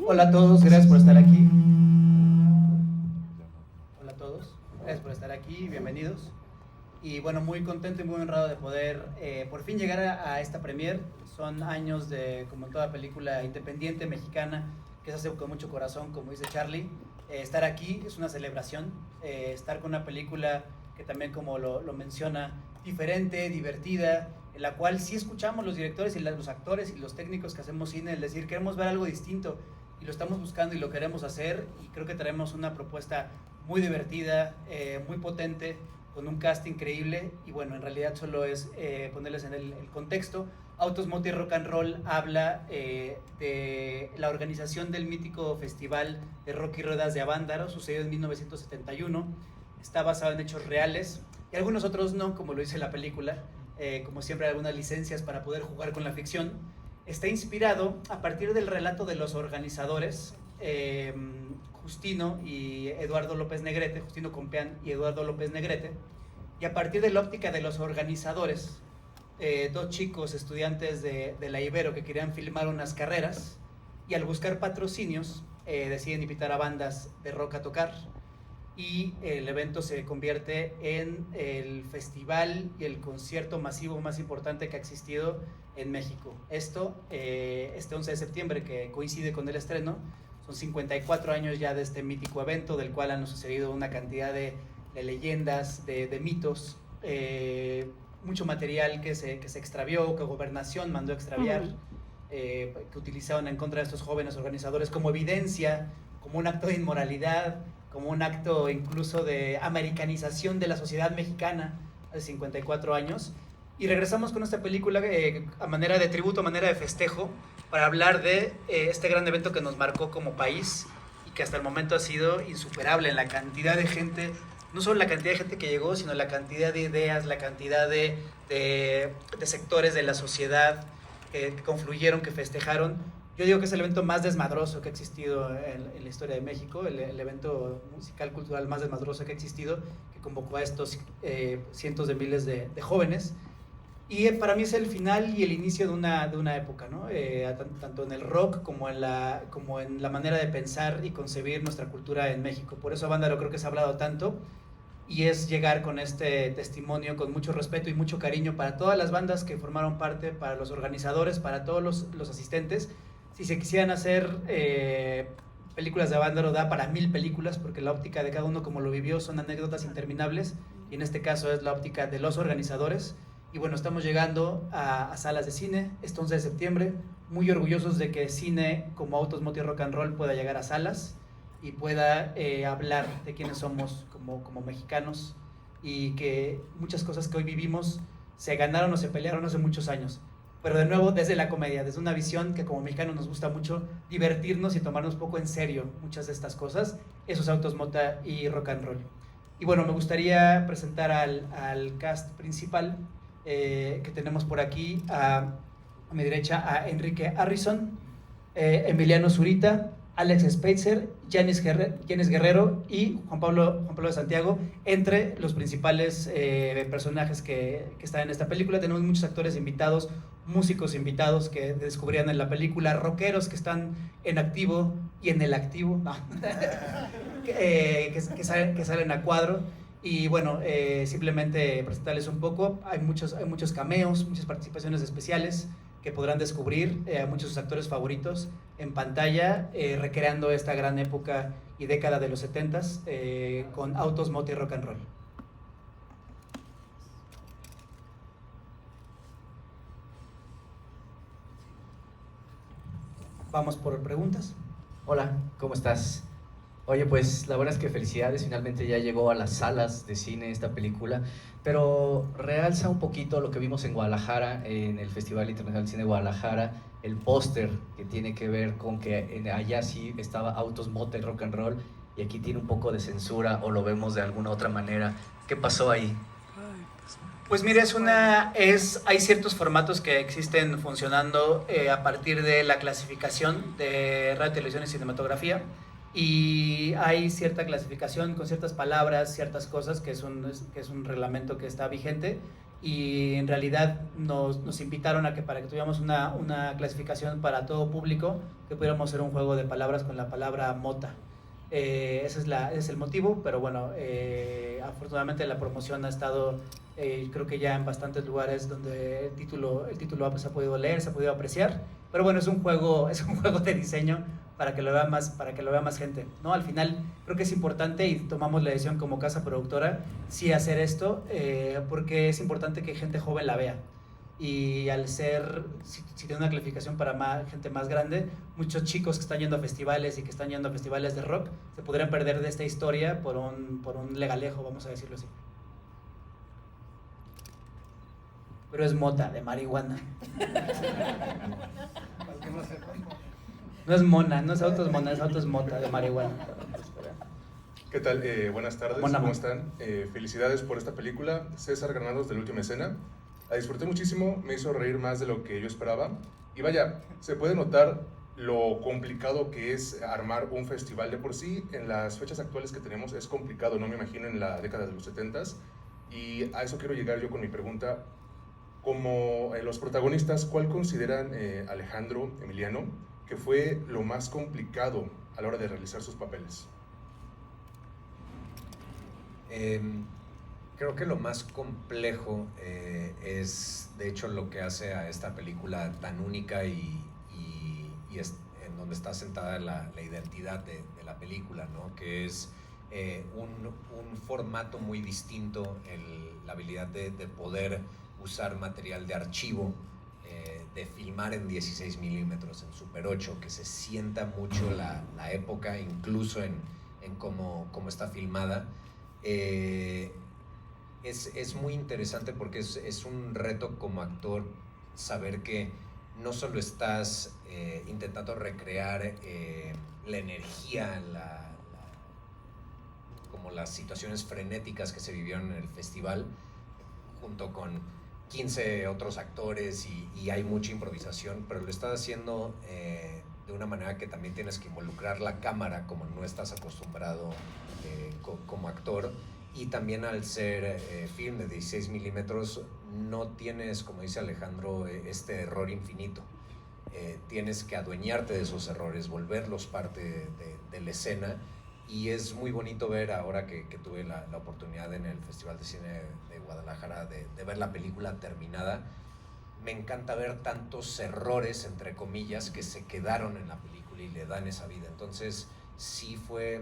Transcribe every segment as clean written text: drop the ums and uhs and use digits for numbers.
Hola a todos, gracias por estar aquí. Hola a todos, gracias por estar aquí, bienvenidos. Y bueno, muy contento y muy honrado de poder por fin llegar a esta premier. Son años de, como en toda película independiente mexicana, que se hace con mucho corazón, como dice Charlie. Estar aquí es una celebración, estar con una película que también, como lo menciona, diferente, divertida, en la cual sí escuchamos los directores y los actores y los técnicos que hacemos cine, es decir, queremos ver algo distinto y lo estamos buscando y lo queremos hacer, y creo que traemos una propuesta muy divertida, muy potente, con un cast increíble. Y bueno, en realidad solo es ponerles en el contexto. Autos, Moto y Rock and Roll habla de la organización del mítico festival de rock y ruedas de Avándaro, sucedió en 1971, está basado en hechos reales y algunos otros no, como lo dice la película. Como siempre, hay algunas licencias para poder jugar con la ficción. Está inspirado a partir del relato de los organizadores, Justino y Eduardo López Negrete, Justino Compeán y Eduardo López Negrete, y a partir de la óptica de los organizadores, dos chicos estudiantes de la Ibero que querían filmar unas carreras, y al buscar patrocinios deciden invitar a bandas de rock a tocar, y el evento se convierte en el festival y el concierto masivo más importante que ha existido en México. Esto, este 11 de septiembre, que coincide con el estreno, son 54 años ya de este mítico evento, del cual han sucedido una cantidad de leyendas, de mitos, mucho material que se extravió, que Gobernación mandó a extraviar, que utilizaron en contra de estos jóvenes organizadores como evidencia, como un acto de inmoralidad, como un acto incluso de americanización de la sociedad mexicana hace 54 años. Y regresamos con esta película a manera de tributo, a manera de festejo, para hablar de este gran evento que nos marcó como país y que hasta el momento ha sido insuperable en la cantidad de gente, no solo la cantidad de gente que llegó, sino la cantidad de ideas, la cantidad de sectores de la sociedad que confluyeron, que festejaron. Yo digo que es el evento más desmadroso que ha existido en la historia de México, el evento musical, cultural más desmadroso que ha existido, que convocó a estos cientos de miles de jóvenes. Y para mí es el final y el inicio de una época, ¿no? Tanto en el rock como en la manera de pensar y concebir nuestra cultura en México. Por eso Avándaro creo que se ha hablado tanto, y es llegar con este testimonio con mucho respeto y mucho cariño para todas las bandas que formaron parte, para los organizadores, para todos los asistentes. Si se quisieran hacer películas de Avándaro, da para 1000 películas, porque la óptica de cada uno, como lo vivió, son anécdotas interminables, y en este caso es la óptica de los organizadores. Y bueno, estamos llegando a salas de cine este 11 de septiembre, muy orgullosos de que cine como Autos, Moto y Rock and Roll pueda llegar a salas y pueda hablar de quiénes somos como mexicanos, y que muchas cosas que hoy vivimos se ganaron o se pelearon hace muchos años. Pero de nuevo, desde la comedia, desde una visión que como mexicanos nos gusta mucho divertirnos y tomarnos poco en serio muchas de estas cosas, esos Autos, Mota y Rock and Roll. Y bueno, me gustaría presentar al cast principal, que tenemos por aquí a mi derecha a Enrique Harrison, Emiliano Zurita, Alex Speitzer, Yanis Guerrero y Juan Pablo de Santiago, entre los principales personajes que están en esta película. Tenemos muchos actores invitados, músicos invitados que descubrían en la película, rockeros que están en activo y en el activo, no. que salen a cuadro. Y bueno, simplemente presentarles un poco. Hay muchos cameos, muchas participaciones especiales que podrán descubrir a muchos de sus actores favoritos en pantalla, recreando esta gran época y década de los 70s, con Autos, Moto y Rock and Roll. Vamos por preguntas. Hola, ¿cómo estás? Oye, pues la verdad es que felicidades, finalmente ya llegó a las salas de cine esta película, pero realza un poquito lo que vimos en Guadalajara, en el Festival Internacional de Cine de Guadalajara, el póster que tiene que ver con que allá sí estaba Autos, Moto y Rock and Roll, y aquí tiene un poco de censura, o lo vemos de alguna otra manera. ¿Qué pasó ahí? Pues mira, hay ciertos formatos que existen funcionando a partir de la clasificación de radio, televisión y cinematografía, y hay cierta clasificación con ciertas palabras, ciertas cosas que es un reglamento que está vigente, y en realidad nos invitaron a que para que tuviéramos una clasificación para todo público, que pudiéramos hacer un juego de palabras con la palabra mota. Ese es el motivo, pero bueno, afortunadamente la promoción ha estado, creo que ya en bastantes lugares donde el título se ha podido leer, se ha podido apreciar, pero bueno, es un juego de diseño para que lo vea más gente, ¿no? Al final creo que es importante, y tomamos la decisión como casa productora, sí hacer esto, porque es importante que gente joven la vea. Y al ser, si tiene una clasificación para gente más grande, muchos chicos que están yendo a festivales y que están yendo a festivales de rock se podrían perder de esta historia por un legalejo, vamos a decirlo así. Pero es mota, de marihuana. No es mona, no es autos mona, es autos mota, de marihuana. ¿Qué tal? Buenas tardes, Buena ¿cómo man. están? Felicidades por esta película, César Granados de La Última Escena. La disfruté muchísimo, me hizo reír más de lo que yo esperaba. Y vaya, se puede notar lo complicado que es armar un festival de por sí. En las fechas actuales que tenemos es complicado, no me imagino en la década de los 70s. Y a eso quiero llegar yo con mi pregunta. Como los protagonistas, ¿cuál consideran, Alejandro, Emiliano, que fue lo más complicado a la hora de realizar sus papeles? Creo que lo más complejo es, de hecho, lo que hace a esta película tan única y es en donde está sentada la identidad de la película, ¿no? Que es un formato muy distinto, la habilidad de poder usar material de archivo, de filmar en 16 milímetros, en Super 8, que se sienta mucho la época, incluso en cómo está filmada. Es muy interesante porque es un reto como actor saber que no solo estás intentando recrear la energía, como las situaciones frenéticas que se vivieron en el festival, junto con 15 otros actores y hay mucha improvisación, pero lo estás haciendo de una manera que también tienes que involucrar la cámara como no estás acostumbrado como actor. Y también al ser film de 16 milímetros no tienes, como dice Alejandro, este error infinito. Tienes que adueñarte de esos errores, volverlos parte de la escena, y es muy bonito ver ahora que tuve la oportunidad en el Festival de Cine de Guadalajara de ver la película terminada. Me encanta ver tantos errores, entre comillas, que se quedaron en la película y le dan esa vida. Entonces sí fue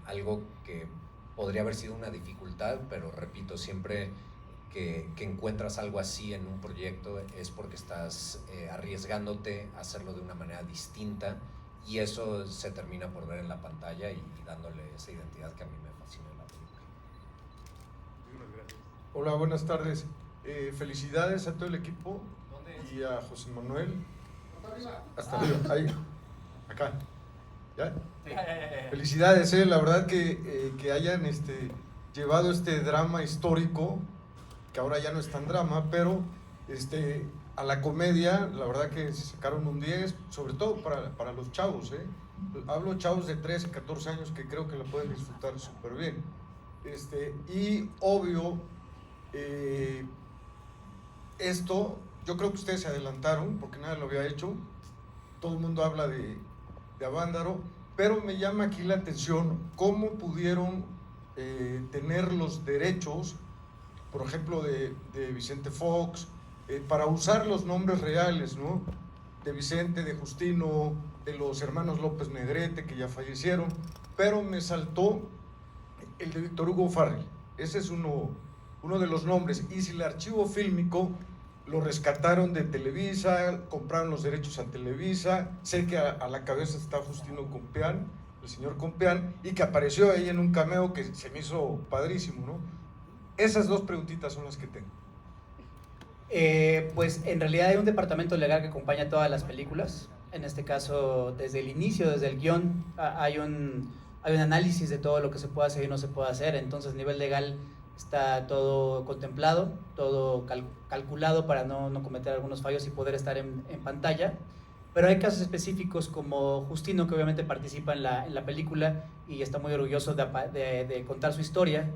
algo que podría haber sido una dificultad, pero repito, siempre que encuentras algo así en un proyecto es porque estás arriesgándote a hacerlo de una manera distinta, y eso se termina por ver en la pantalla y dándole esa identidad que a mí me fascina en la película. Hola, buenas tardes. Felicidades a todo el equipo y a José Manuel. Hasta arriba, ahí, acá. ¿Ya? Sí. Felicidades, la verdad que hayan llevado este drama histórico, que ahora ya no es tan drama, pero a la comedia, la verdad que se sacaron un 10, sobre todo para los chavos, Hablo chavos de 13, 14 años que creo que la pueden disfrutar súper bien. Y obvio, esto, yo creo que ustedes se adelantaron, porque nadie lo había hecho. Todo el mundo habla de Avándaro, pero me llama aquí la atención cómo pudieron tener los derechos, por ejemplo, de Vicente Fox, para usar los nombres reales, ¿no? De Vicente, de Justino, de los hermanos López Negrete, que ya fallecieron, pero me saltó el de Víctor Hugo Farrell. Ese es uno de los nombres, y si el archivo fílmico lo rescataron de Televisa, compraron los derechos a Televisa. Sé que a la cabeza está Justino Compeán, el señor Compeán, y que apareció ahí en un cameo que se me hizo padrísimo, ¿no? Esas dos preguntitas son las que tengo. Pues en realidad hay un departamento legal que acompaña todas las películas. En este caso, desde el inicio, desde el guión, hay un análisis de todo lo que se puede hacer y no se puede hacer. Entonces, a nivel legal está todo contemplado, todo calculado para no cometer algunos fallos y poder estar en pantalla. Pero hay casos específicos como Justino, que obviamente participa en la película y está muy orgulloso de contar su historia.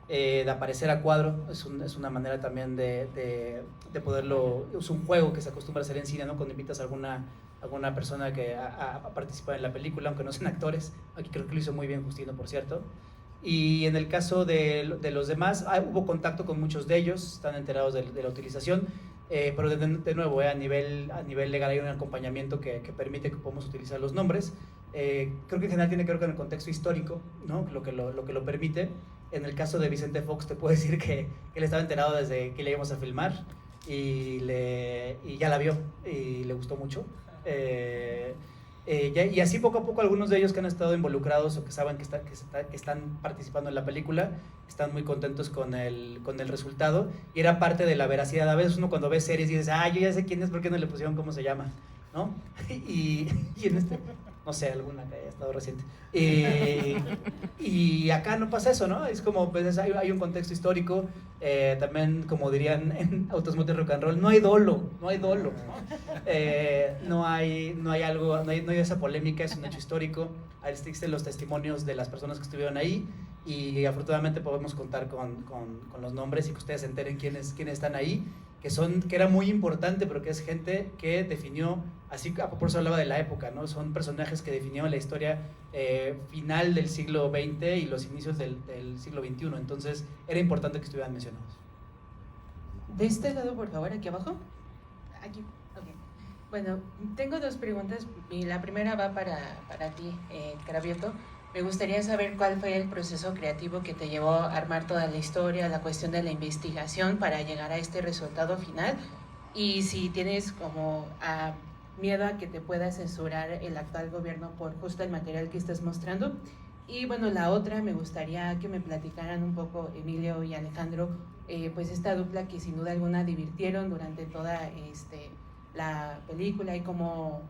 de aparecer a cuadro, es una manera también de poderlo, es un juego que se acostumbra a hacer en cine, ¿no? Cuando invitas a alguna persona que a participar en la película, aunque no sean actores. Aquí creo que lo hizo muy bien Justino, por cierto. Y en el caso de los demás, hubo contacto con muchos de ellos, están enterados de la utilización, pero de nuevo, a nivel legal hay un acompañamiento que permite que podamos utilizar los nombres. Creo que en general tiene que ver con el contexto histórico, ¿no? Lo que lo permite. En el caso de Vicente Fox, te puedo decir que él estaba enterado desde que le íbamos a filmar y ya la vio y le gustó mucho. Y así poco a poco algunos de ellos que han estado involucrados o que saben que están participando en la película están muy contentos con el resultado, y era parte de la veracidad. A veces uno cuando ve series dices, yo ya sé quién es, ¿por qué no le pusieron cómo se llama? ¿No? Y en no sé, alguna que haya estado reciente. Y acá no pasa eso, ¿no? Es como, pues, hay un contexto histórico, también, como dirían en Autos, Motos, Rock and Roll, no hay dolo, ¿no? No hay esa polémica, es un hecho histórico. Ahí existen los testimonios de las personas que estuvieron ahí, y afortunadamente podemos contar con los nombres y que ustedes se enteren quiénes están ahí, que era muy importante, pero que es gente que definió, así, por eso hablaba de la época, ¿no? Son personajes que definieron la historia final del siglo XX y los inicios del siglo XXI, entonces era importante que estuvieran mencionados. De este lado, por favor, aquí abajo. Aquí, ok. Bueno, tengo dos preguntas, y la primera va para ti, Cravioto. Me gustaría saber cuál fue el proceso creativo que te llevó a armar toda la historia, la cuestión de la investigación para llegar a este resultado final, y si tienes como miedo a que te pueda censurar el actual gobierno por justo el material que estás mostrando. Y bueno, la otra, me gustaría que me platicaran un poco, Emilio y Alejandro, pues esta dupla que sin duda alguna divirtieron durante toda la película, y cómo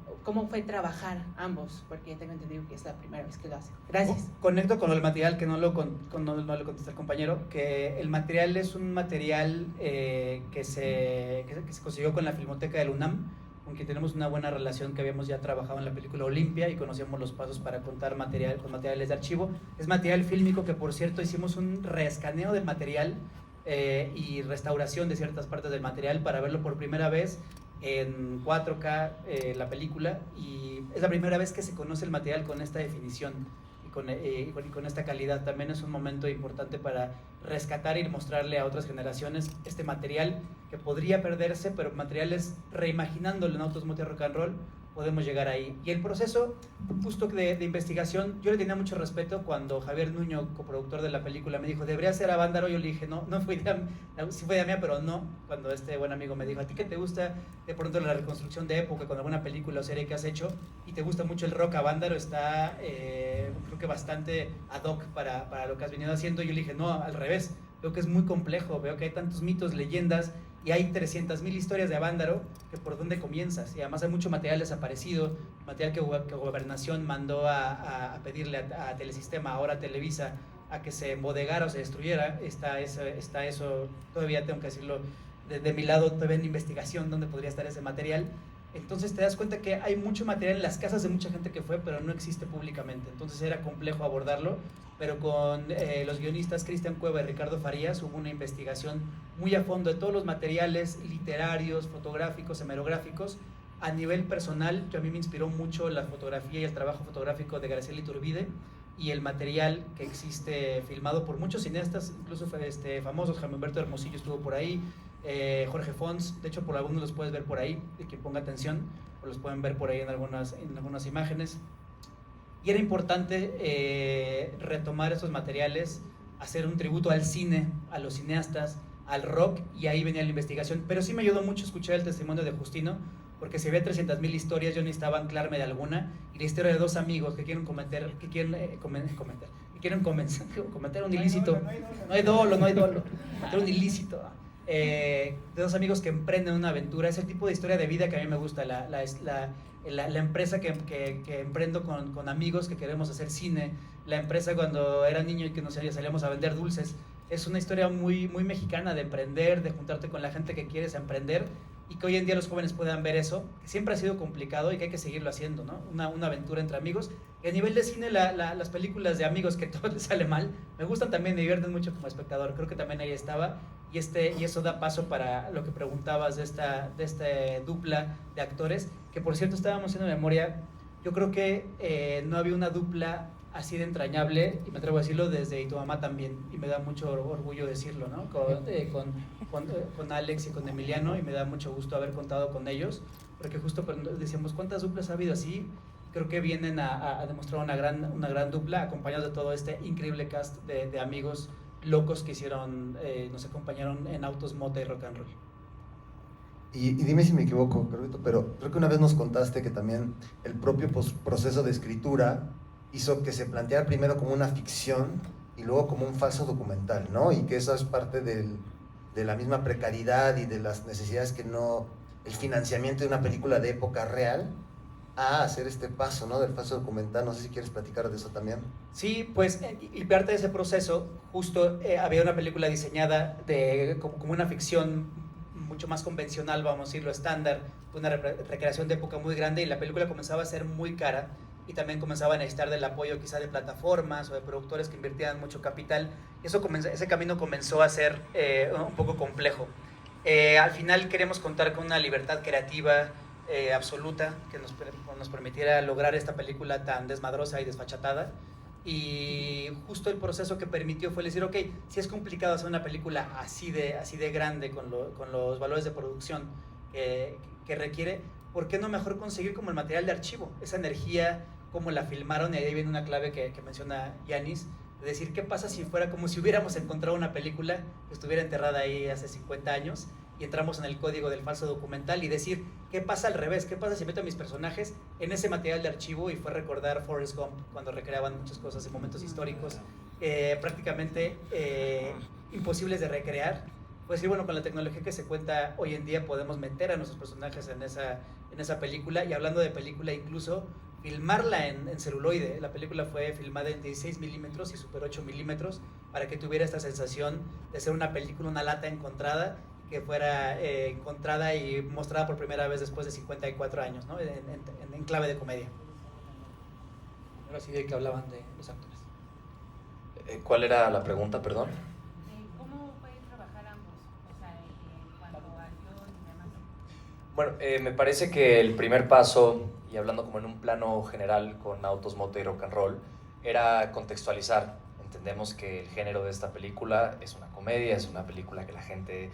fue trabajar ambos, porque tengo entendido que es la primera vez que lo hacen. Gracias. Conecto con el material, que no le contesta el compañero, que el material es un material que se consiguió con la Filmoteca del UNAM, con quien tenemos una buena relación, que habíamos ya trabajado en la película Olimpia y conocíamos los pasos para contar material con materiales de archivo. Es material fílmico que, por cierto, hicimos un reescaneo del material y restauración de ciertas partes del material para verlo por primera vez en 4K, la película, y es la primera vez que se conoce el material con esta definición y con esta calidad. También es un momento importante para rescatar y mostrarle a otras generaciones este material que podría perderse, pero materiales reimaginándolo en Autos, Motos, Rock and Roll, podemos llegar ahí. Y el proceso justo de investigación, yo le tenía mucho respeto cuando Javier Nuño, coproductor de la película, me dijo, debería ser Avándaro. Yo le dije, no fue idea, sí fue idea mía, pero no. Cuando este buen amigo me dijo, ¿a ti qué te gusta de pronto la reconstrucción de época con alguna película o serie que has hecho y te gusta mucho el rock? Avándaro está, creo que bastante ad hoc para lo que has venido haciendo. Yo le dije, no, al revés, veo que es muy complejo, veo que hay tantos mitos, leyendas, y hay 300,000 historias de Avándaro, que por dónde comienzas. Y además hay mucho material desaparecido, material que Gobernación mandó a pedirle a Telesistema, ahora a Televisa, a que se embodegara o se destruyera. Está eso, todavía tengo que decirlo, de mi lado, todavía en investigación dónde podría estar ese material. Entonces te das cuenta que hay mucho material en las casas de mucha gente que fue, pero no existe públicamente. Entonces era complejo abordarlo, pero con los guionistas Cristian Cueva y Ricardo Farías hubo una investigación muy a fondo de todos los materiales literarios, fotográficos, hemerográficos. A nivel personal, a mí me inspiró mucho la fotografía y el trabajo fotográfico de Graciela Iturbide, y el material que existe filmado por muchos cineastas, incluso famosos. Jaime Humberto Hermosillo estuvo por ahí, Jorge Fons, de hecho por algunos los puedes ver por ahí, de quien ponga atención, o los pueden ver por ahí en algunas imágenes. Y era importante retomar estos materiales, hacer un tributo al cine, a los cineastas, al rock, y ahí venía la investigación. Pero sí me ayudó mucho escuchar el testimonio de Justino, porque si había 300,000 historias, yo necesitaba anclarme de alguna, y la historia de dos amigos que quieren comentar un ilícito, no hay dolo, comentar un ilícito, de dos amigos que emprenden una aventura. Es el tipo de historia de vida que a mí me gusta, la empresa que emprendo con amigos que queremos hacer cine, la empresa cuando era niño y que nos salíamos a vender dulces. Es una historia muy, muy mexicana de emprender, de juntarte con la gente que quieres emprender, y que hoy en día los jóvenes puedan ver eso, que siempre ha sido complicado y que hay que seguirlo haciendo, ¿no? Una aventura entre amigos. Y a nivel de cine, las películas de amigos que todo les sale mal, me gustan también, me divierten mucho como espectador, creo que también ahí estaba, y eso da paso para lo que preguntabas de esta dupla de actores, que por cierto estábamos haciendo memoria, yo creo que no había una dupla así de entrañable, y me atrevo a decirlo, desde Y tu mamá también, y me da mucho orgullo decirlo, ¿no? Con Alex y con Emiliano, y me da mucho gusto haber contado con ellos, porque justo cuando decíamos cuántas duplas ha habido así, creo que vienen a demostrar una gran dupla, acompañados de todo este increíble cast de amigos locos que nos acompañaron en autos, mota y rock and roll. Y dime si me equivoco, Carlito, pero creo que una vez nos contaste que también el propio proceso de escritura hizo que se planteara primero como una ficción y luego como un falso documental, ¿no? Y que eso es parte de la misma precariedad y de las necesidades el financiamiento de una película de época real a hacer este paso, ¿no? Del falso documental. No sé si quieres platicar de eso también. Sí, pues, y parte de ese proceso, justo había una película diseñada como una ficción mucho más convencional, vamos a decirlo, estándar, una recreación de época muy grande, y la película comenzaba a ser muy cara, y también comenzaba a necesitar del apoyo quizá de plataformas o de productores que invirtieran mucho capital, y ese camino comenzó a ser un poco complejo. Al final queremos contar con una libertad creativa absoluta que nos permitiera lograr esta película tan desmadrosa y desfachatada, y justo el proceso que permitió fue decir, ok, si es complicado hacer una película así de grande con los valores de producción que requiere, ¿por qué no mejor conseguir como el material de archivo, esa energía, cómo la filmaron? Y ahí viene una clave que menciona Yanis, de decir, ¿qué pasa si fuera como si hubiéramos encontrado una película que estuviera enterrada ahí hace 50 años y entramos en el código del falso documental, y decir, ¿qué pasa al revés? ¿Qué pasa si meto a mis personajes en ese material de archivo? Y fue recordar Forrest Gump cuando recreaban muchas cosas en momentos históricos prácticamente imposibles de recrear. Fue decir, bueno, con la tecnología que se cuenta hoy en día podemos meter a nuestros personajes en esa película, y hablando de película, incluso filmarla en celuloide. La película fue filmada en 16 milímetros y Super 8 milímetros para que tuviera esta sensación de ser una película, una lata encontrada, que fuera encontrada y mostrada por primera vez después de 54 años, ¿no? en clave de comedia. Ahora sí, de que hablaban de los actores. ¿Cuál era la pregunta, perdón? ¿Cómo fue trabajar ambos? O sea, en cuanto a guión y demás. Bueno, me parece que el primer paso, y hablando como en un plano general con Autos, Moto y Rock and Roll, era contextualizar. Entendemos que el género de esta película es una comedia, es una película que la gente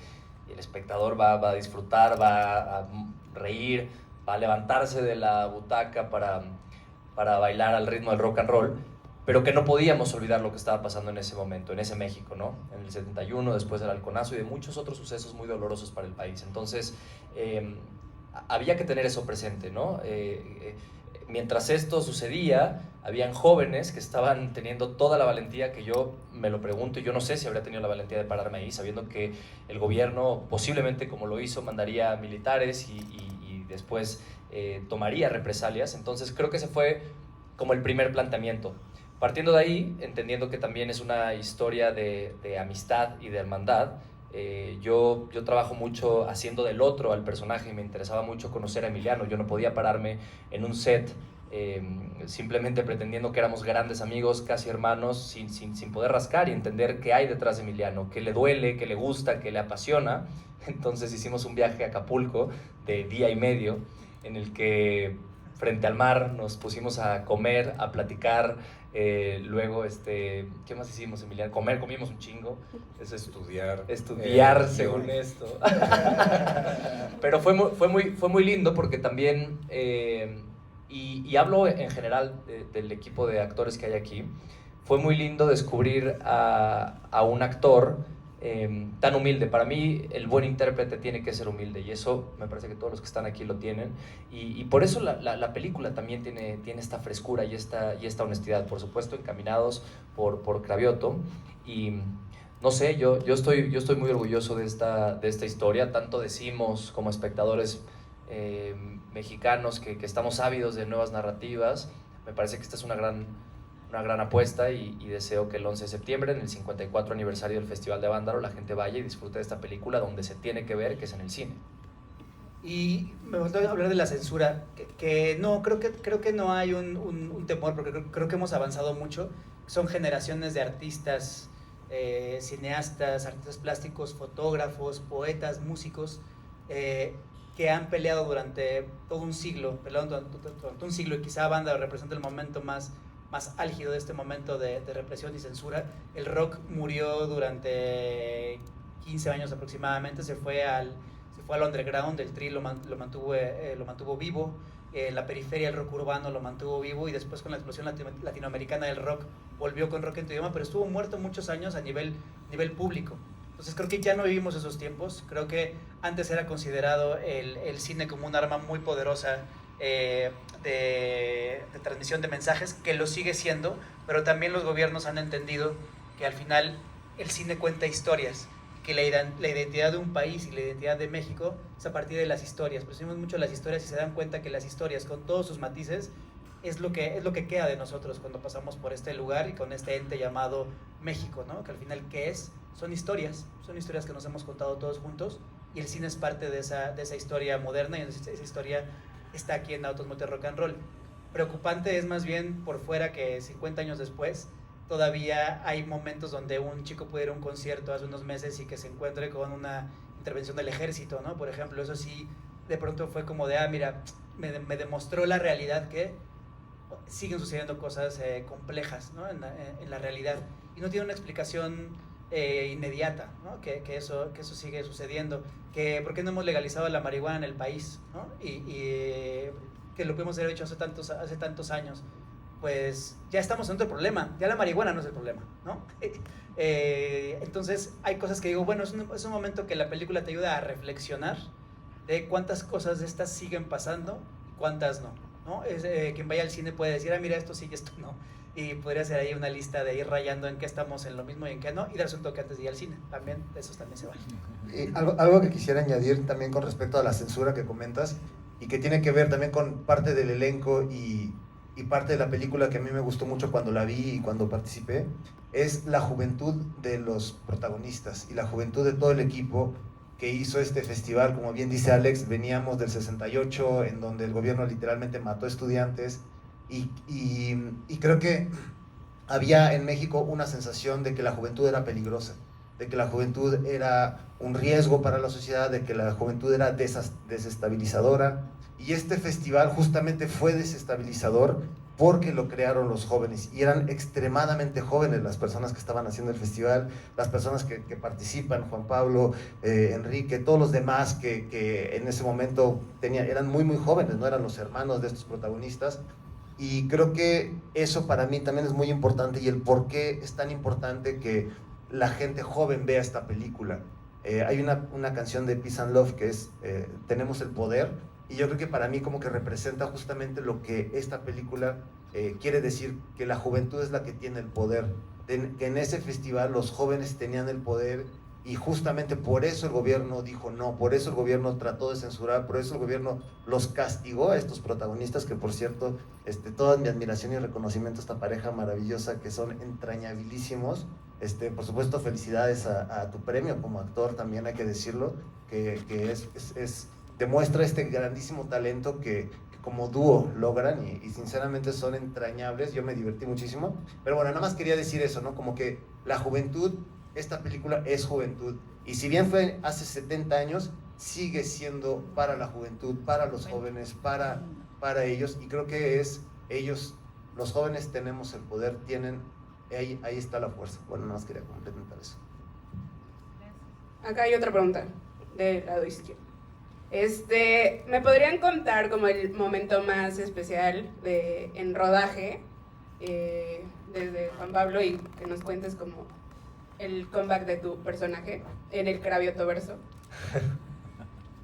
y el espectador va a disfrutar, va a reír, va a levantarse de la butaca para bailar al ritmo del rock and roll, pero que no podíamos olvidar lo que estaba pasando en ese momento, en ese México, ¿no? En el 71, después del Halconazo y de muchos otros sucesos muy dolorosos para el país. Entonces, había que tener eso presente, ¿no? Mientras esto sucedía, habían jóvenes que estaban teniendo toda la valentía, que yo me lo pregunto, y yo no sé si habría tenido la valentía de pararme ahí, sabiendo que el gobierno, posiblemente como lo hizo, mandaría militares y después tomaría represalias. Entonces creo que ese fue como el primer planteamiento. Partiendo de ahí, entendiendo que también es una historia de amistad y de hermandad, yo trabajo mucho haciendo del otro al personaje, y me interesaba mucho conocer a Emiliano. Yo no podía pararme en un set simplemente pretendiendo que éramos grandes amigos, casi hermanos, sin poder rascar y entender qué hay detrás de Emiliano, qué le duele, qué le gusta, qué le apasiona. Entonces hicimos un viaje a Acapulco de día y medio, en el que frente al mar nos pusimos a comer, a platicar. Luego, ¿qué más hicimos, Emiliano? Comimos un chingo. Eso es estudiar según esto. Pero fue muy lindo, porque también, y hablo en general del equipo de actores que hay aquí, fue muy lindo descubrir a un actor tan humilde. Para mí, el buen intérprete tiene que ser humilde, y eso me parece que todos los que están aquí lo tienen, y por eso la película también tiene esta frescura y esta honestidad, por supuesto, encaminados por Cravioto. Y no sé, yo estoy muy orgulloso de esta historia. Tanto decimos como espectadores mexicanos que estamos ávidos de nuevas narrativas. Me parece que esta es una gran apuesta, y deseo que el 11 de septiembre, en el 54 aniversario del Festival de Avándaro, la gente vaya y disfrute de esta película donde se tiene que ver, que es en el cine. Y me gustaría hablar de la censura, que no, creo que no hay un temor, porque creo que hemos avanzado mucho. Son generaciones de artistas, cineastas, artistas plásticos, fotógrafos, poetas, músicos, que han peleado durante todo un siglo, y quizá Banda representa el momento más álgido de este momento de represión y censura. El rock murió durante 15 años aproximadamente, se fue al underground, el Tri lo mantuvo vivo, la periferia, el rock urbano lo mantuvo vivo, y después con la explosión latinoamericana del rock volvió con rock en tu idioma, pero estuvo muerto muchos años a nivel público. Entonces creo que ya no vivimos esos tiempos. Creo que antes era considerado el cine como un arma muy poderosa de transmisión de mensajes, que lo sigue siendo, pero también los gobiernos han entendido que al final el cine cuenta historias, que la identidad de un país y la identidad de México es a partir de las historias. Presumimos mucho las historias y se dan cuenta que las historias, con todos sus matices, es lo que queda de nosotros cuando pasamos por este lugar y con este ente llamado México, ¿no? Que al final, ¿qué es? Son historias que nos hemos contado todos juntos, y el cine es parte de esa historia moderna, y esa historia está aquí en Autos Motor Rock and Roll. Preocupante es más bien por fuera que 50 años después todavía hay momentos donde un chico puede ir a un concierto hace unos meses y que se encuentre con una intervención del ejército, ¿no? Por ejemplo, eso sí, de pronto fue como de, mira, me demostró la realidad que siguen sucediendo cosas complejas, ¿no? en la realidad, y no tiene una explicación inmediata, ¿no? que eso sigue sucediendo, que por qué no hemos legalizado la marihuana en el país, ¿no? y que lo pudimos haber hecho hace tantos años. Pues ya estamos en otro problema, ya la marihuana no es el problema, ¿no? Entonces hay cosas que digo, bueno, es un momento que la película te ayuda a reflexionar de cuántas cosas de estas siguen pasando y cuántas no, ¿no? Quien vaya al cine puede decir, mira, esto sí y esto no, y podría ser ahí una lista de ir rayando en qué estamos en lo mismo y en qué no, y darse un toque antes de ir al cine, también, esos también se vale. Algo que quisiera añadir también con respecto a la censura que comentas, y que tiene que ver también con parte del elenco y parte de la película que a mí me gustó mucho cuando la vi y cuando participé, es la juventud de los protagonistas y la juventud de todo el equipo que hizo este festival. Como bien dice Alex, veníamos del 68, en donde el gobierno literalmente mató estudiantes, y creo que había en México una sensación de que la juventud era peligrosa, de que la juventud era un riesgo para la sociedad, de que la juventud era desestabilizadora. Y este festival justamente fue desestabilizador porque lo crearon los jóvenes, y eran extremadamente jóvenes las personas que estaban haciendo el festival, las personas que participan, Juan Pablo, Enrique, todos los demás que en ese momento eran muy muy jóvenes, no eran los hermanos de estos protagonistas. Y creo que eso para mí también es muy importante, y el por qué es tan importante que la gente joven vea esta película. Hay una canción de Peace and Love que es Tenemos el Poder, y yo creo que para mí como que representa justamente lo que esta película quiere decir, que la juventud es la que tiene el poder, que en ese festival los jóvenes tenían el poder, y justamente por eso el gobierno dijo no, por eso el gobierno trató de censurar, por eso el gobierno los castigó a estos protagonistas, que por cierto, toda mi admiración y reconocimiento a esta pareja maravillosa, que son entrañabilísimos. Por supuesto, felicidades a tu premio como actor, también hay que decirlo, que demuestra este grandísimo talento que como dúo logran, y sinceramente son entrañables. Yo me divertí muchísimo, pero bueno, nada más quería decir eso, ¿no? Como que la juventud, esta película es juventud, y si bien fue hace 70 años, sigue siendo para la juventud, para los jóvenes, para ellos, y creo que ellos, los jóvenes, tenemos el poder, ahí está la fuerza. Bueno, nada más quería complementar eso. Acá hay otra pregunta del lado izquierdo. ¿Me podrían contar como el momento más especial en rodaje, desde Juan Pablo, y que nos cuentes como el comeback de tu personaje en el Craviotoverso?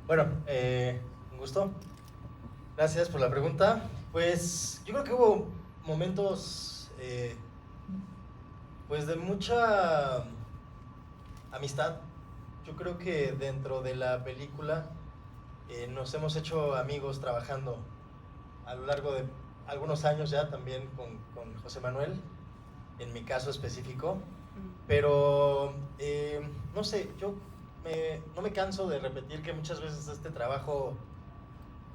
Bueno, un gusto. Gracias por la pregunta. Pues yo creo que hubo momentos pues de mucha amistad. Yo creo que dentro de la película nos hemos hecho amigos trabajando a lo largo de algunos años ya, también con José Manuel, en mi caso específico. Pero no sé, yo no me canso de repetir que muchas veces este trabajo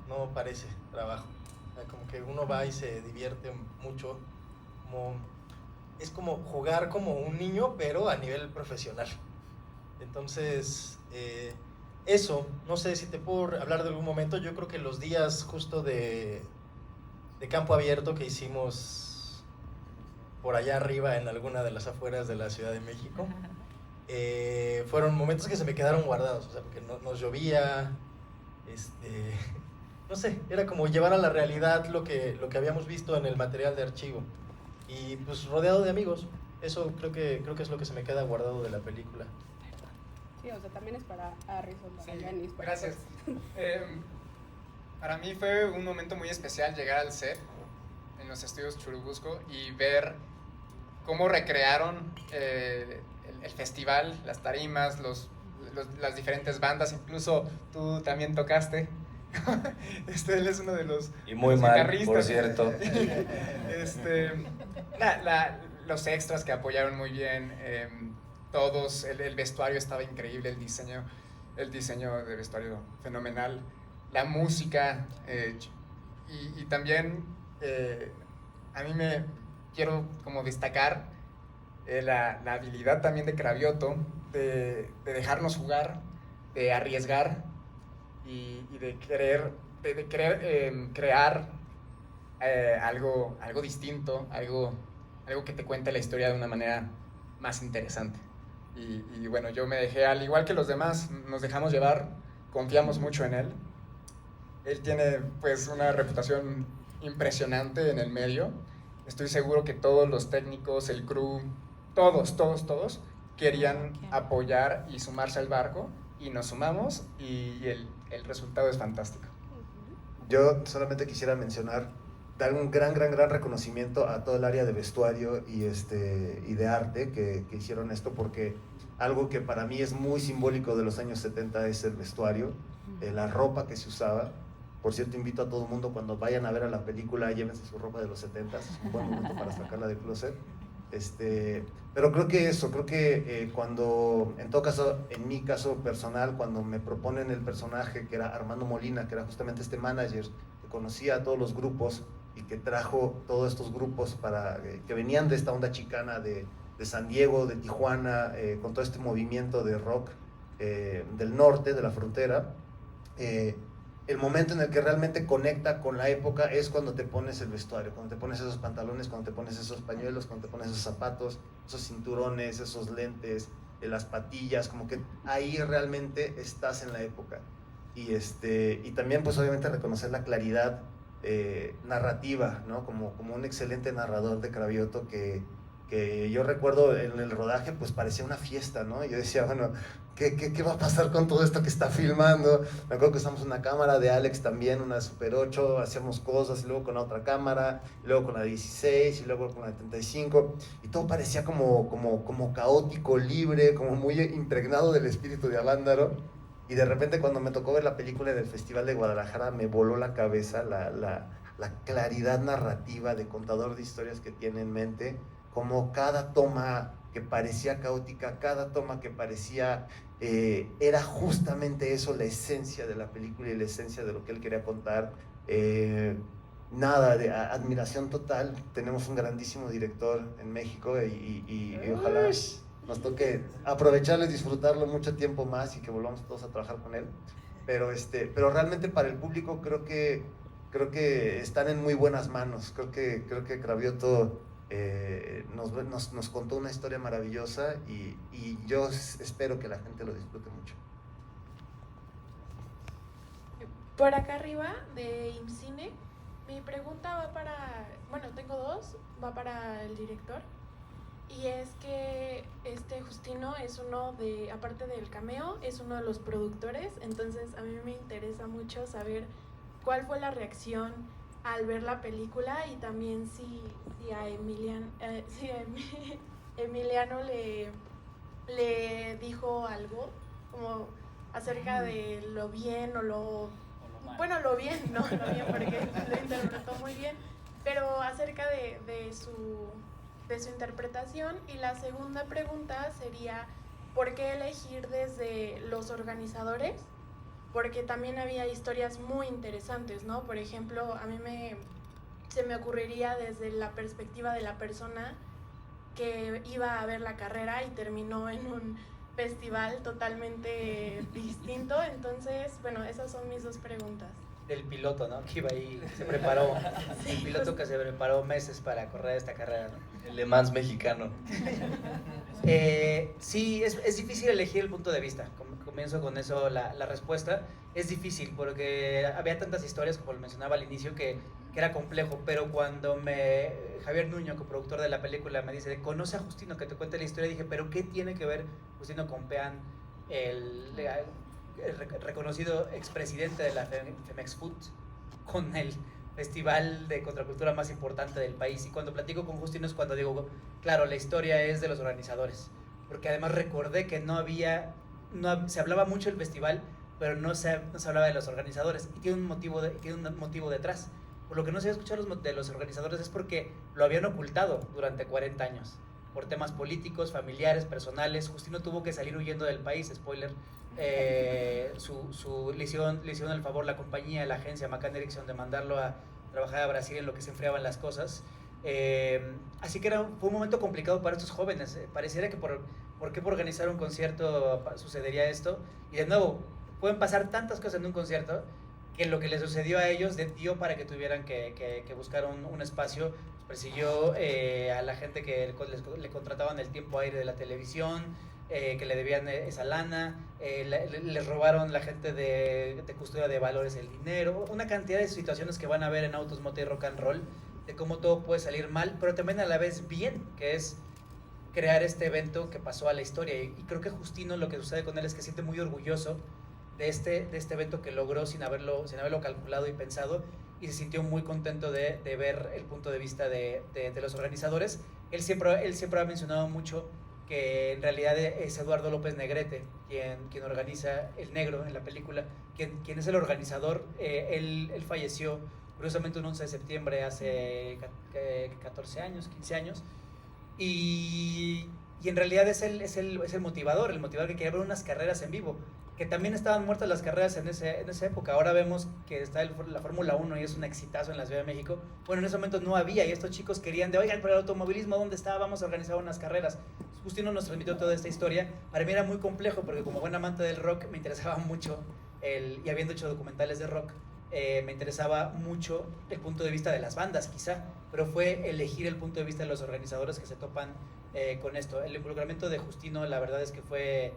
no parece trabajo. O sea, como que uno va y se divierte mucho, es como jugar como un niño, pero a nivel profesional. Entonces, eso, no sé si te puedo hablar de algún momento. Yo creo que los días justo de campo abierto que hicimos por allá arriba en alguna de las afueras de la Ciudad de México, fueron momentos que se me quedaron guardados, o sea, porque nos llovía, no sé, era como llevar a la realidad lo que habíamos visto en el material de archivo, y pues rodeado de amigos. Eso creo que es lo que se me queda guardado de la película. Sí, o sea, también es para Harrison, para Sí, Yanis, para gracias. Para mí fue un momento muy especial llegar al set en los estudios Churubusco y ver cómo recrearon el festival, las tarimas, las diferentes bandas. Incluso tú también tocaste. Él es uno de los Y muy los mal, guitarristas. por cierto. Los extras que apoyaron muy bien, todos, el vestuario estaba increíble, el diseño de vestuario fenomenal, la música, y también a mí me quiero como destacar la habilidad también de Cravioto de dejarnos jugar, de arriesgar y de querer crear algo distinto, algo que te cuente la historia de una manera más interesante. Y bueno, yo me dejé, al igual que los demás, nos dejamos llevar, confiamos mucho en él. Él tiene pues una reputación impresionante en el medio. Estoy seguro que todos los técnicos, el crew, todos querían apoyar y sumarse al barco, y nos sumamos, y el resultado es fantástico. Yo solamente quisiera mencionar, dar un gran reconocimiento a todo el área de vestuario y de arte que hicieron esto, porque algo que para mí es muy simbólico de los años 70 es el vestuario, la ropa que se usaba. Por cierto, invito a todo el mundo, cuando vayan a ver a la película, llévense su ropa de los 70, es un buen momento para sacarla del closet. Pero creo que cuando, en todo caso, en mi caso personal, cuando me proponen el personaje que era Armando Molina, que era justamente este manager que conocía a todos los grupos y que trajo todos estos grupos que venían de esta onda chicana de San Diego, de Tijuana, con todo este movimiento de rock del norte, de la frontera, el momento en el que realmente conecta con la época es cuando te pones el vestuario, cuando te pones esos pantalones, cuando te pones esos pañuelos, cuando te pones esos zapatos, esos cinturones, esos lentes, las patillas, como que ahí realmente estás en la época. Y también pues obviamente reconocer la claridad narrativa, ¿no? Como un excelente narrador de Cravioto que yo recuerdo en el rodaje pues parecía una fiesta, ¿no? Y yo decía, bueno, ¿qué va a pasar con todo esto que está filmando? Me acuerdo que usamos una cámara de Alex también, una Super 8, hacíamos cosas, y luego con la otra cámara, y luego con la 16, y luego con la 35, y todo parecía como caótico, libre, como muy impregnado del espíritu de Avándaro. Y de repente cuando me tocó ver la película del Festival de Guadalajara, me voló la cabeza la claridad narrativa de contador de historias que tiene en mente, como cada toma que parecía caótica, cada toma que parecía era justamente eso, la esencia de la película y la esencia de lo que él quería contar. Nada, de admiración total. Tenemos un grandísimo director en México y ojalá nos toque aprovecharlo y disfrutarlo mucho tiempo más y que volvamos todos a trabajar con él. Pero realmente para el público creo que están en muy buenas manos. Creo que Cravioto nos contó una historia maravillosa y yo espero que la gente lo disfrute mucho. Por acá arriba de IMCINE, mi pregunta va para, bueno, tengo dos, va para el director, y es que Justino es uno de, aparte del cameo, es uno de los productores. Entonces a mí me interesa mucho saber cuál fue la reacción al ver la película, y también si a Emiliano le dijo algo como acerca de lo bien o lo bueno, lo bien porque lo interpretó muy bien, pero acerca de su interpretación. Y la segunda pregunta sería, ¿por qué elegir desde los organizadores? porque también había historias muy interesantes, ¿no? Por ejemplo, a mí se me ocurriría desde la perspectiva de la persona que iba a ver la carrera y terminó en un festival totalmente distinto. Entonces, bueno, esas son mis dos preguntas. Del piloto, ¿no? Que iba ahí, se preparó, el piloto que se preparó meses para correr esta carrera, ¿no? El Le Mans mexicano. Sí, es difícil elegir el punto de vista. Comienzo con eso la respuesta. Es difícil porque había tantas historias, como lo mencionaba al inicio, que era complejo, pero cuando Javier Nuño, coproductor de la película, me dice, conoce a Justino, que te cuente la historia, dije, ¿pero qué tiene que ver Justino Compeán, el reconocido expresidente de la Femex Food, con el festival de contracultura más importante del país? Y cuando platico con Justino es cuando digo, claro, la historia es de los organizadores, porque además recordé que se hablaba mucho del festival, pero no se hablaba de los organizadores, y tiene un motivo detrás. Por lo que no se había escuchado de los organizadores es porque lo habían ocultado durante 40 años, por temas políticos, familiares, personales. Justino tuvo que salir huyendo del país, spoiler. Le hicieron el favor la compañía, la agencia McCann Erickson, de mandarlo a trabajar a Brasil en lo que se enfriaban las cosas. Así que fue un momento complicado para estos jóvenes. Pareciera que por qué por organizar un concierto sucedería esto. Y de nuevo, pueden pasar tantas cosas en un concierto que lo que les sucedió a ellos dio para que tuvieran que buscar un espacio. Persiguió a la gente que le contrataban el tiempo aire de la televisión, que le debían esa lana, les robaron la gente de custodia de valores el dinero, una cantidad de situaciones que van a ver en Autos, Moto y Rock and Roll, de cómo todo puede salir mal, pero también a la vez bien, que es crear este evento que pasó a la historia. Y creo que Justino, lo que sucede con él es que se siente muy orgulloso de este evento que logró sin haberlo calculado y pensado, y se sintió muy contento de ver el punto de vista de los organizadores. Él siempre ha mencionado mucho que en realidad es Eduardo López Negrete quien organiza El Negro en la película, quien es el organizador. Él falleció curiosamente un 11 de septiembre hace 14 años, 15 años, y en realidad es el motivador que quería ver unas carreras en vivo, que también estaban muertas las carreras en esa época. Ahora vemos que está la Fórmula 1 y es un exitazo en la Ciudad de México. Bueno, en ese momento no había, y estos chicos querían oigan, pero el automovilismo, ¿dónde está? Vamos a organizar unas carreras. Justino nos transmitió toda esta historia. Para mí era muy complejo, porque como buen amante del rock me interesaba mucho, y habiendo hecho documentales de rock, me interesaba mucho el punto de vista de las bandas, quizá, pero fue elegir el punto de vista de los organizadores que se topan con esto. El involucramiento de Justino, la verdad es que fue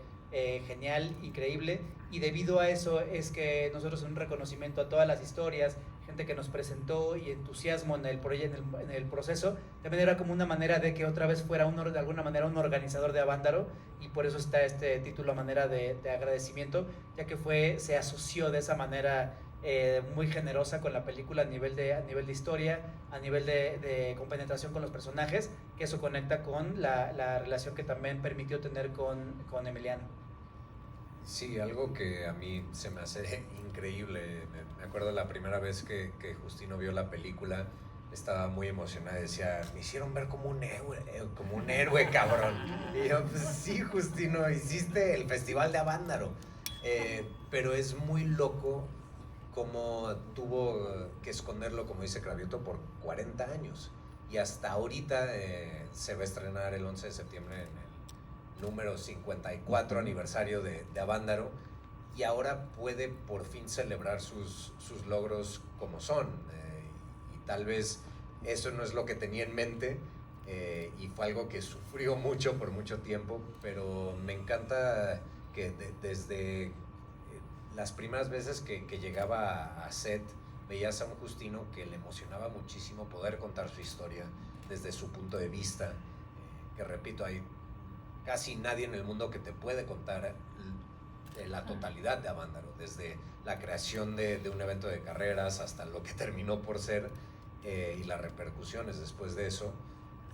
genial, increíble, y debido a eso es que nosotros, en un reconocimiento a todas las historias, gente que nos presentó y entusiasmo en el proceso, también era como una manera de que otra vez fuera de alguna manera un organizador de Avándaro, y por eso está este título a manera de agradecimiento, ya que se asoció de esa manera muy generosa con la película a nivel de historia, a nivel de compenetración con los personajes, que eso conecta con la relación que también permitió tener con Emiliano. Sí, algo que a mí se me hace increíble. Me acuerdo la primera vez que Justino vio la película, estaba muy emocionado, decía, me hicieron ver como un héroe, cabrón. Y yo, pues sí, Justino, hiciste el Festival de Avándaro. Pero es muy loco cómo tuvo que esconderlo, como dice Cravioto, por 40 años. Y hasta ahorita se va a estrenar el 11 de septiembre en el número 54 aniversario de Avándaro, y ahora puede por fin celebrar sus logros como son. Y tal vez eso no es lo que tenía en mente, y fue algo que sufrió mucho por mucho tiempo, pero me encanta que desde las primeras veces que llegaba a set, veías a un Justino que le emocionaba muchísimo poder contar su historia desde su punto de vista, que repito, hay casi nadie en el mundo que te puede contar la totalidad de Avándaro, desde la creación de un evento de carreras hasta lo que terminó por ser, y las repercusiones después de eso.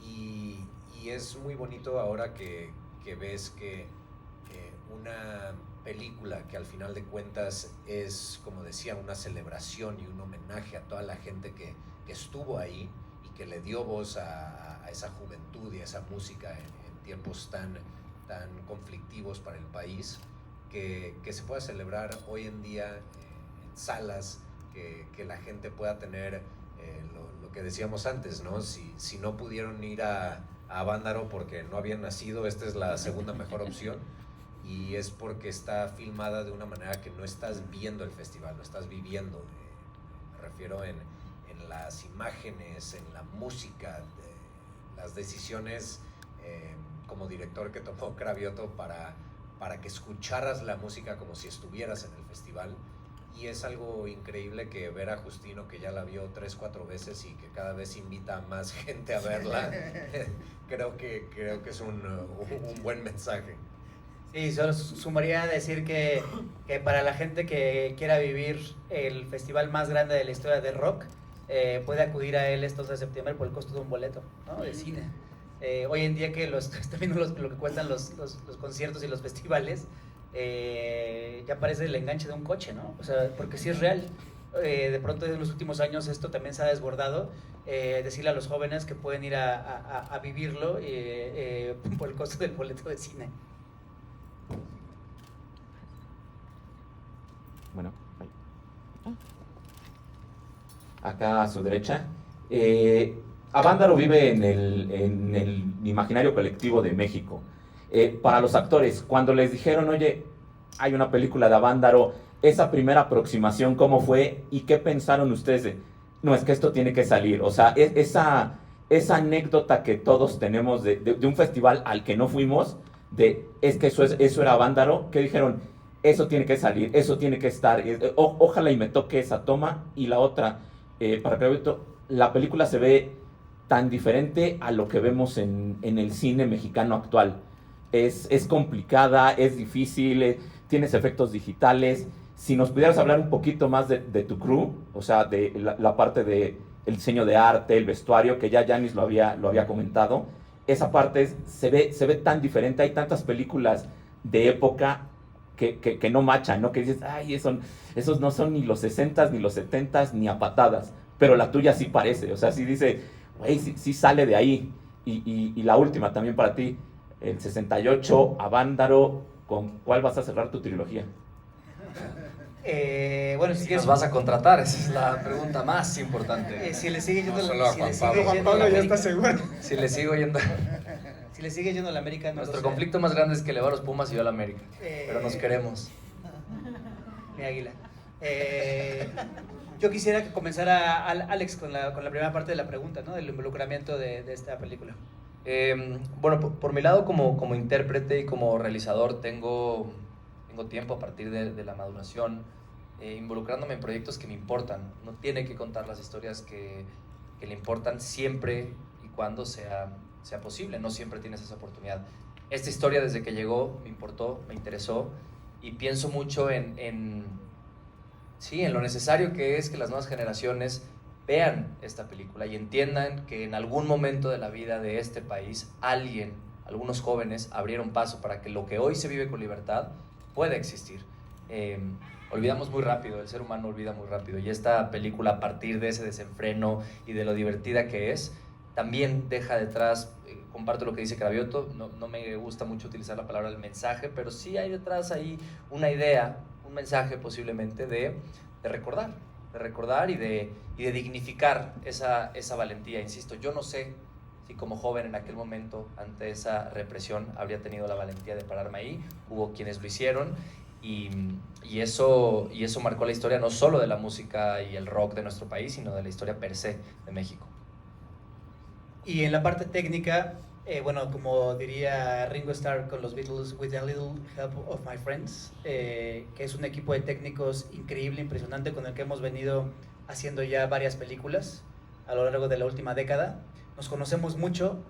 Y es muy bonito ahora que ves que una película que al final de cuentas es, como decía, una celebración y un homenaje a toda la gente que estuvo ahí y que le dio voz a esa juventud y a esa música en tiempos tan conflictivos para el país, que se pueda celebrar hoy en día en salas, que la gente pueda tener lo que decíamos antes, ¿no? Si no pudieron ir a Avándaro porque no habían nacido, esta es la segunda mejor opción, y es porque está filmada de una manera que no estás viendo el festival, lo estás viviendo. Me refiero en las imágenes, en la música, las decisiones como director que tomó Cravioto para que escucharas la música como si estuvieras en el festival. Y es algo increíble que ver a Justino, que ya la vio 3-4 veces y que cada vez invita a más gente a verla, creo que es un buen mensaje. Sí, solo sumaría a decir que para la gente que quiera vivir el festival más grande de la historia del rock, puede acudir a él estos de septiembre por el costo de un boleto, ¿no? De cine. Hoy en día que está viendo lo que cuestan los conciertos y los festivales, ya parece el enganche de un coche, ¿no? O sea, porque sí es real. De pronto en los últimos años esto también se ha desbordado. Decirle a los jóvenes que pueden ir a vivirlo por el costo del boleto de cine. Bueno, acá a su derecha. Avándaro vive en el imaginario colectivo de México. Para los actores, cuando les dijeron, oye, hay una película de Avándaro, esa primera aproximación, ¿cómo fue? ¿Y qué pensaron ustedes? No, es que esto tiene que salir. O sea, esa anécdota que todos tenemos de un festival al que no fuimos, es que eso era Avándaro, que dijeron, eso tiene que salir, eso tiene que estar. Ojalá y me toque esa toma. Y la otra, para que la película se ve tan diferente a lo que vemos en el cine mexicano actual. Es complicada, es difícil, tienes efectos digitales. Si nos pudieras hablar un poquito más de tu crew, o sea, de la parte del diseño de arte, el vestuario, que ya Yanis lo había comentado, esa parte se ve tan diferente. Hay tantas películas de época que no machan, ¿no? Que dices, ay, esos no son ni los 60s, ni los 70s, ni a patadas, pero la tuya sí parece, o sea, sí dice, güey, sí sale de ahí. Y la última también para ti, el 68, Avándaro, ¿con cuál vas a cerrar tu trilogía? Bueno, si nos vas a contratar, esa es la pregunta más importante. Si le sigue yendo Juan Pablo ya está seguro. Si le sigo yendo. Si le sigue yendo a la América, no. Nuestro conflicto más grande es que le va a los Pumas y yo a la América. Pero nos queremos. Mi águila. Yo quisiera que comenzara Alex con la primera parte de la pregunta, ¿no? Del involucramiento de esta película. Bueno, por mi lado como intérprete y como realizador tengo tiempo a partir de la maduración, involucrándome en proyectos que me importan. No tiene que contar las historias que le importan siempre y cuando sea posible. No siempre tienes esa oportunidad. Esta historia desde que llegó me importó, me interesó, y pienso mucho en lo necesario que es que las nuevas generaciones vean esta película y entiendan que en algún momento de la vida de este país algunos jóvenes abrieron paso para que lo que hoy se vive con libertad pueda existir. Olvidamos muy rápido, el ser humano olvida muy rápido, y esta película, a partir de ese desenfreno y de lo divertida que es, también deja detrás, comparto lo que dice Cravioto, no me gusta mucho utilizar la palabra el mensaje, pero sí hay detrás ahí una idea, un mensaje posiblemente de recordar y de dignificar esa valentía. Insisto, yo no sé si como joven en aquel momento, ante esa represión, habría tenido la valentía de pararme ahí. Hubo quienes lo hicieron, y eso marcó la historia no solo de la música y el rock de nuestro país, sino de la historia per se de México. Y en la parte técnica, bueno, como diría Ringo Starr con los Beatles, with a little help of my friends, que es un equipo de técnicos increíble, impresionante, con el que hemos venido haciendo ya varias películas a lo largo de la última década. Nos conocemos mucho.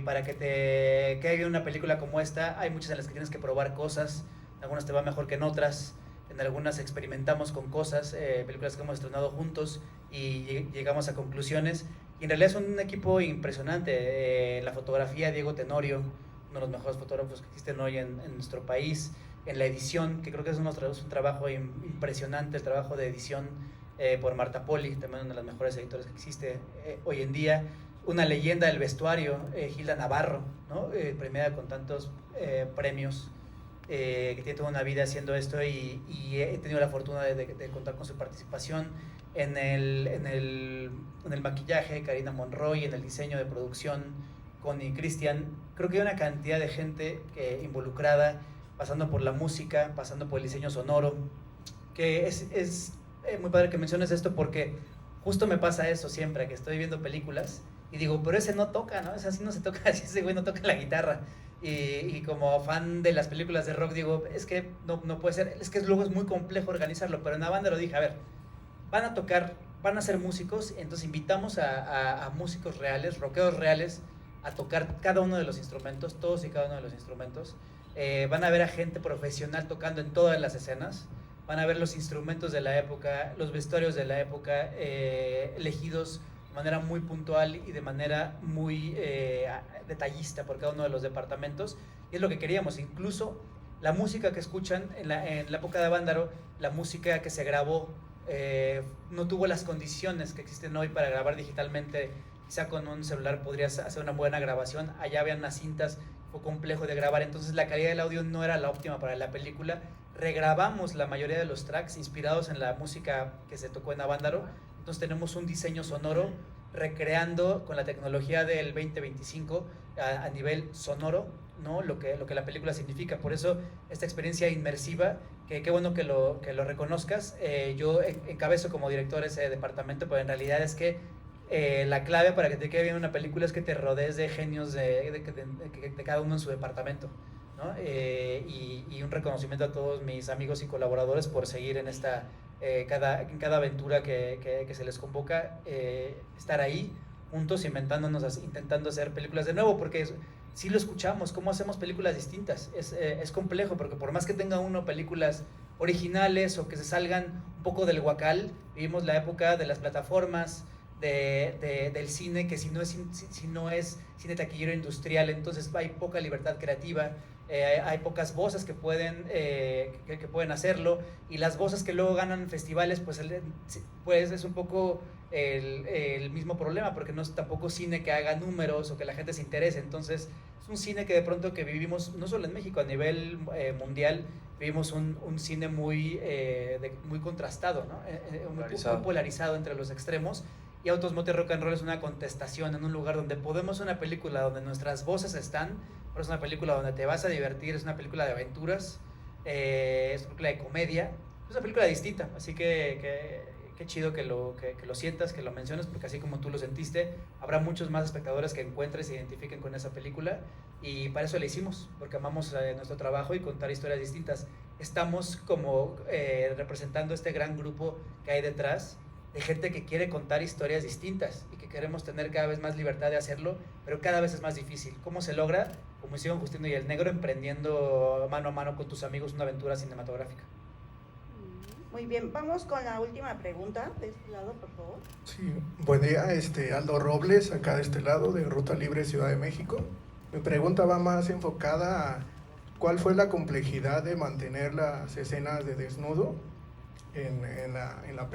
Para que te quede bien una película como esta, hay muchas en las que tienes que probar cosas, algunas te va mejor que en otras, en algunas experimentamos con cosas, películas que hemos estrenado juntos y llegamos a conclusiones. Y en realidad son un equipo impresionante. La fotografía, Diego Tenorio, uno de los mejores fotógrafos que existen hoy en nuestro país. En la edición, que creo que es un trabajo impresionante, el trabajo de edición por Marta Poli, también una de las mejores editores que existe hoy en día. Una leyenda del vestuario, Gilda Navarro, ¿no? Premiada con tantos premios. que tiene toda una vida haciendo esto y he tenido la fortuna de contar con su participación en el maquillaje, Karina Monroy, en el diseño de producción, Connie Cristian. Creo que hay una cantidad de gente involucrada, pasando por la música, pasando por el diseño sonoro, que es muy padre que menciones esto porque justo me pasa eso siempre, que estoy viendo películas y digo, pero ese no toca, ¿no? Ese así no se toca, así ese güey no toca la guitarra. Y como fan de las películas de rock digo, es que no puede ser, es que luego es muy complejo organizarlo, pero en la banda lo dije, a ver, van a tocar, van a ser músicos, entonces invitamos a músicos reales, rockeros reales, a tocar cada uno de los instrumentos, todos y cada uno de los instrumentos. Van a ver a gente profesional tocando en todas las escenas, van a ver los instrumentos de la época, los vestuarios de la época, elegidos de manera muy puntual y de manera muy detallista por cada uno de los departamentos, y es lo que queríamos. Incluso la música que escuchan en la época de Avándaro, la música que se grabó no tuvo las condiciones que existen hoy para grabar digitalmente. Quizá con un celular podrías hacer una buena grabación, allá habían unas cintas, fue complejo de grabar, entonces la calidad del audio no era la óptima para la película. Regrabamos la mayoría de los tracks inspirados en la música que se tocó en Avándaro, entonces tenemos un diseño sonoro recreando con la tecnología del 2025 a nivel sonoro, ¿no? lo que la película significa. Por eso esta experiencia inmersiva, que qué bueno que lo reconozcas. Yo encabezo como director ese departamento, pero en realidad es que la clave para que te quede bien una película es que te rodees de genios de cada uno en su departamento, ¿no? Y un reconocimiento a todos mis amigos y colaboradores por seguir en esta en cada aventura que se les convoca, estar ahí juntos intentando hacer películas de nuevo, porque sí lo escuchamos, cómo hacemos películas distintas, es complejo, porque por más que tenga uno películas originales o que se salgan un poco del huacal, vivimos la época de las plataformas, del cine, que si no es cine taquillero industrial, entonces hay poca libertad creativa, hay pocas voces que pueden hacerlo, y las voces que luego ganan festivales, pues es un poco el mismo problema, porque no es tampoco cine que haga números o que la gente se interese. Entonces es un cine que de pronto que vivimos, no solo en México, a nivel mundial, vivimos un cine muy contrastado, ¿no? Muy polarizado entre los extremos. Y Autos, Motos y Rock and Roll es una contestación en un lugar donde podemos, una película donde nuestras voces están, pero es una película donde te vas a divertir, es una película de aventuras, es una película de comedia, es una película distinta. Así que qué chido que lo sientas, que lo menciones, porque así como tú lo sentiste, habrá muchos más espectadores que encuentres y se identifiquen con esa película, y para eso la hicimos, porque amamos nuestro trabajo y contar historias distintas. Estamos como representando este gran grupo que hay detrás, de gente que quiere contar historias distintas y que queremos tener cada vez más libertad de hacerlo, pero cada vez es más difícil. ¿Cómo se logra? Como hicieron Justino y el Negro, emprendiendo mano a mano con tus amigos una aventura cinematográfica. Muy bien, vamos con la última pregunta de este lado, por favor. Sí, buen día, Aldo Robles, acá de este lado, de Ruta Libre Ciudad de México. Mi pregunta va más enfocada a cuál fue la complejidad de mantener las escenas de desnudo en la